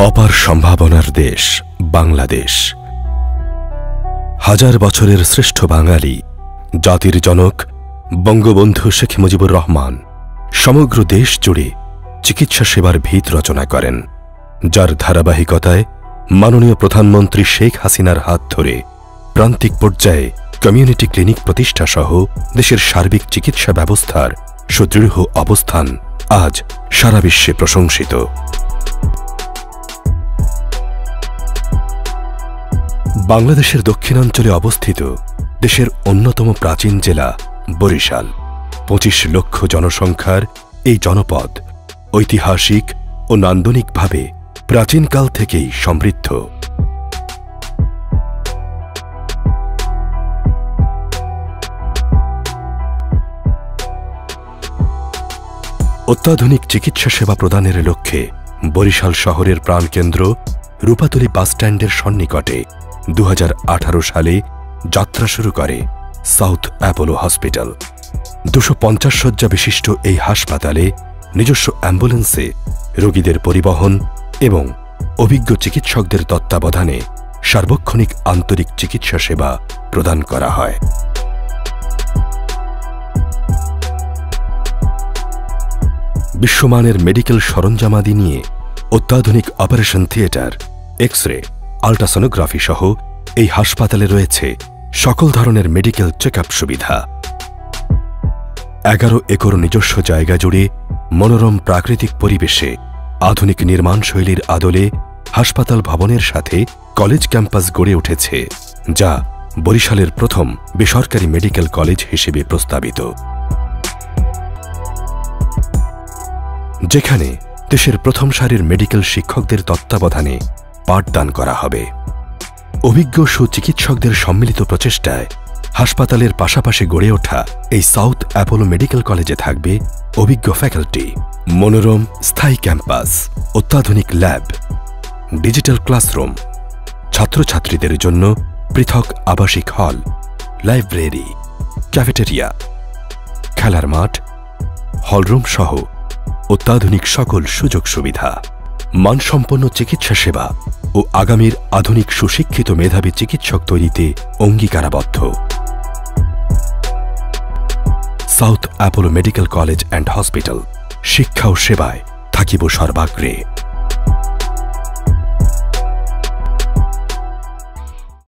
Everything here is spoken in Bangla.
অপার সম্ভাবনার দেশ বাংলাদেশ। হাজার বছরের শ্রেষ্ঠ বাঙালি, জাতির জনক বঙ্গবন্ধু শেখ মুজিবুর রহমান সমগ্র দেশ জুড়ে চিকিৎসা সেবার ভিত রচনা করেন, যার ধারাবাহিকতায় মাননীয় প্রধানমন্ত্রী শেখ হাসিনার হাত ধরে প্রান্তিক পর্যায়ে কমিউনিটি ক্লিনিক প্রতিষ্ঠা সহ দেশের সার্বিক চিকিৎসা ব্যবস্থার সুদৃঢ় অবস্থান আজ সারা বিশ্বে প্রশংসিত। বাংলাদেশের দক্ষিণাঞ্চলে অবস্থিত দেশের অন্যতম প্রাচীন জেলা বরিশাল। ২৫ লক্ষ জনসংখ্যার এই জনপদ ঐতিহাসিক ও নান্দনিকভাবে প্রাচীনকাল থেকেই সমৃদ্ধ। অত্যাধুনিক চিকিৎসা সেবা প্রদানের লক্ষ্যে বরিশাল শহরের প্রাণকেন্দ্র রূপাতলী বাসস্ট্যান্ডের সন্নিকটে ২০১৮ সালে যাত্রা শুরু করে সাউথ অ্যাপোলো হসপিটাল। ২৫০ শয্যা বিশিষ্ট এই হাসপাতালে নিজস্ব অ্যাম্বুলেন্সে রোগীদের পরিবহন এবং অভিজ্ঞ চিকিৎসকদের তত্ত্বাবধানে সার্বক্ষণিক আন্তরিক চিকিৎসা সেবা প্রদান করা হয়। বিশ্বমানের মেডিকেল সরঞ্জামাদি নিয়ে অত্যাধুনিক অপারেশন থিয়েটার, এক্স-রে, আল্ট্রাসোনোগ্রাফি সহ এই হাসপাতালে রয়েছে সকল ধরনের মেডিকেল চেকআপ সুবিধা। ১১ একর নিজস্ব জায়গা জুড়ে মনোরম প্রাকৃতিক পরিবেশে আধুনিক নির্মাণ শৈলীর আদলে হাসপাতাল ভবনের সাথে কলেজ ক্যাম্পাস গড়ে উঠেছে, যা বরিশালের প্রথম বেসরকারি মেডিকেল কলেজ হিসেবে প্রস্তাবিত, যেখানে দেশের প্রথম সারির মেডিকেল শিক্ষকদের তত্ত্বাবধানে পাঠদান করা হবে। অভিজ্ঞ সুচিকিৎসকদের সম্মিলিত প্রচেষ্টায় হাসপাতালের পাশাপাশি গড়ে ওঠা এই সাউথ অ্যাপোলো মেডিকেল কলেজে থাকবে অভিজ্ঞ ফ্যাকাল্টি, মনোরম স্থায়ী ক্যাম্পাস, অত্যাধুনিক ল্যাব, ডিজিটাল ক্লাসরুম, ছাত্রছাত্রীদের জন্য পৃথক আবাসিক হল, লাইব্রেরি, ক্যাফেটেরিয়া, খেলার মাঠ, হলরুম সহ অত্যাধুনিক সকল সুযোগ সুবিধা, মানসম্পন্ন চিকিৎসা সেবা ও আগামীর আধুনিক সুশিক্ষিত মেধাবী চিকিৎসক তৈরিতে অঙ্গীকারাবদ্ধ। South Apollo Medical College and Hospital, শিক্ষা ও সেবায় থাকিব সর্বাগ্রে।